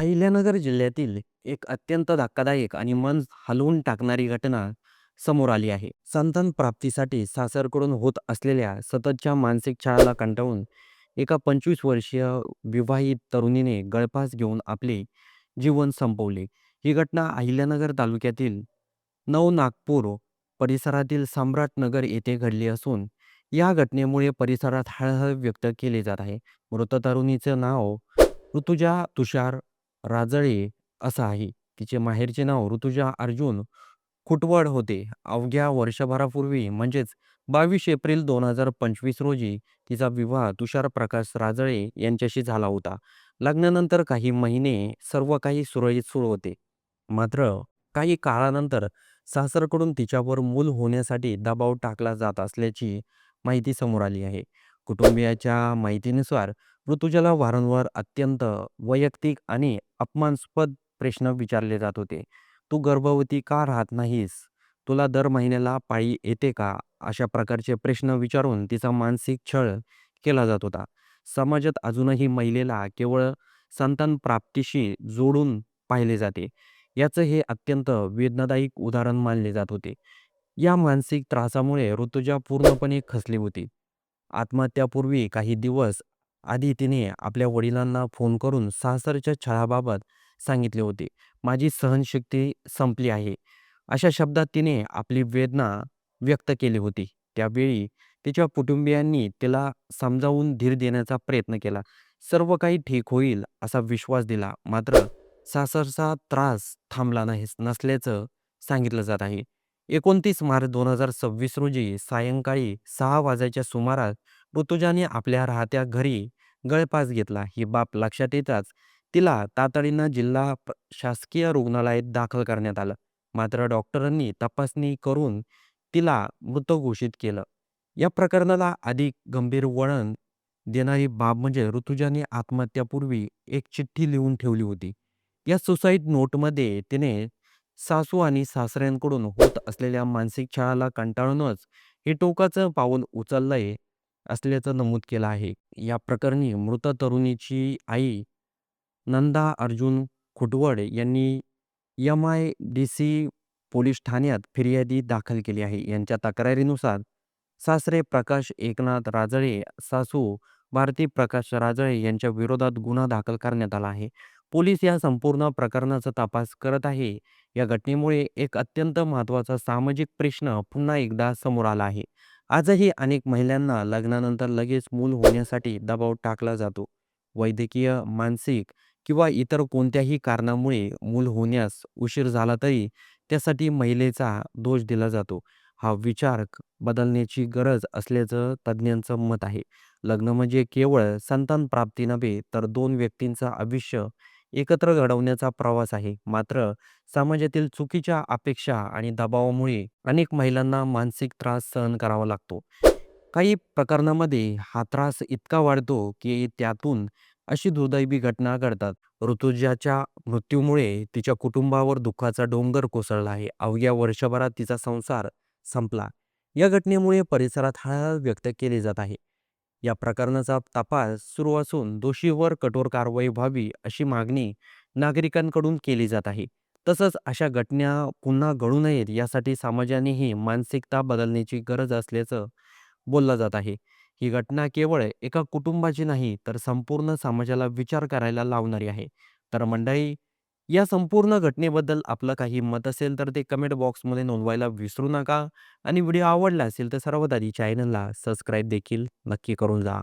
अहिल्यानगर जिल्ह्यातील एक अत्यंत धक्कादायक आणि मन हलवून टाकणारी घटना समोर आली आहे. संतान प्राप्तीसाठी सासरकडून होत असलेल्या सततच्या मानसिक छळाला कंटाळून एका 25 वर्षीय विवाहित तरुणीने गळफास घेऊन आपले जीवन संपवले. ही घटना अहिल्यानगर तालुक्यातील नवनागपूर परिसरातील सम्राटनगर येथे घडली असून या घटनेमुळे परिसरात हळहळ व्यक्त केली जात आहे. मृत तरुणीचं नाव ऋतुजा तुषार राजळे असं आहे. तिचे माहेरचे नाव ऋतुजा अर्जुन खुटवड होते. अवघ्या वर्षभरापूर्वी म्हणजेच 22 एप्रिल 2025 रोजी तिचा विवाह तुषार प्रकाश राजळे यांच्याशी झाला होता. लग्नानंतर काही महिने सर्व काही सुरळीत सुरू होते. मात्र काही काळानंतर सासरकडून तिच्यावर मूल होण्यासाठी दबाव टाकला जात असल्याची माहिती समोर आली आहे. कुटुंबियाच्या माहितीनुसार ऋतुजाला वारंवार अत्यंत वैयक्तिक आणि अपमानास्पद प्रश्न विचारले जात होते. "तू गर्भवती का राहत नाहीस? तुला दर महिन्याला पाळी येते का?" अशा प्रकारचे प्रश्न विचारून तिचा मानसिक छळ केला जात होता. समाजात अजूनही महिलेला केवळ संतान प्राप्तीशी जोडून पाहिले जाते. याचं हे अत्यंत वेदनादायक उदाहरण मानले जात होते. या मानसिक त्रासामुळे ऋतुजा पूर्णपणे खचली होती. आत्महत्यापूर्वी काही दिवस आधी तिने आपल्या वडिलांना फोन करून सासरच्या छळाबाबत सांगितले होते. "माझी सहनशक्ती संपली आहे." अशा शब्दात तिने आपली वेदना व्यक्त केली होती. त्यावेळी तिच्या कुटुंबियांनी तिला समजावून धीर देण्याचा प्रयत्न केला. सर्व काही ठीक होईल असा विश्वास दिला. मात्र सासरचा त्रास थांबला नसल्याचं सांगितलं जात आहे. 29 मार्च 2026 रोजी सायंकाळी 6 वाजायच्या सुमारास ऋतुजाने आपल्या राहत्या घरी गळफास घेतला. ही बाब लक्षात येताच तिला तातडीनं शासकीय रुग्णालयात दाखल करण्यात आलं. मात्र डॉक्टरांनी तपासणी करून तिला मृत घोषित केलं. या प्रकरणाला अधिक गंभीर वळण देणारी बाब म्हणजे ऋतुजाने आत्महत्यापूर्वी एक चिठ्ठी लिहून ठेवली होती. या सुसाईड नोटमध्ये तिने सासू आणि सासऱ्यांकडून होत असलेल्या मानसिक छळाला कंटाळूनच हे टोकाचं पाऊल उचललंय असल्याचं नमूद केलं आहे. या प्रकरणी मृत तरुणीची आई नंदा अर्जुन खुटवड यांनी एम-आय-डी-सी पोलीस ठाण्यात फिर्यादी दाखल केली आहे. यांच्या तक्रारीनुसार सासरे प्रकाश एकनाथ राजळे, सासू भारती प्रकाश राजळे यांच्या विरोधात गुन्हा दाखल करण्यात आला आहे. पोलीस या संपूर्ण प्रकरणाचा तपास करत आहे. या घटनेमुळे एक अत्यंत महत्त्वाचा सामाजिक प्रश्न पुन्हा एकदा समोर आला आहे. आजही अनेक महिलांना लग्नानंतर लगेच मूल होण्यासाठी दबाव टाकला जातो. वैद्यकीय, मानसिक किंवा इतर कोणत्याही कारणामुळे मूल होण्यास उशीर झाला तरी त्यासाठी महिलेचा दोष दिला जातो. हा विचार बदलण्याची गरज असल्याचं तज्ज्ञांचं मत आहे. लग्न म्हणजे केवळ संतान प्राप्ती नव्हे, तर दोन व्यक्तींचं आयुष्य एकत्र घडवण्याचा प्रवास आहे. मात्र समाजातील चुकीच्या अपेक्षा आणि दबावामुळे अनेक महिलांना मानसिक त्रास सहन करावा लागतो. काही प्रकरणांमध्ये हा त्रास इतका वाढतो की त्यातून अशी दुर्दैवी घटना घडतात. ऋतुजाच्या मृत्यूमुळे तिच्या कुटुंबावर दुःखाचा डोंगर कोसळला आहे. अवघ्या वर्षभरात तिचा संसार संपला. या घटनेमुळे परिसरात हळहळ व्यक्त केली जात आहे. या प्रकरणाचा तपास सुरू असून दोषीवर कठोर कारवाई व्हावी अशी मागणी नागरिकांकडून केली जात आहे. तसंच अशा घटना पुन्हा घडू नयेत यासाठी समाजानेही मानसिकता बदलण्याची गरज असल्याचं बोललं जात आहे. ही घटना केवळ एका कुटुंबाची नाही, तर संपूर्ण समाजाला विचार करायला लावणारी आहे. तर मंडळी, या संपूर्ण घटनेबद्दल आपलं काही मत असेल तर ते कमेंट बॉक्समध्ये नोंदवायला विसरू नका आणि व्हिडिओ आवडला असेल तर सर्वात आधी चॅनलला सबस्क्राईब देखील नक्की करून जा.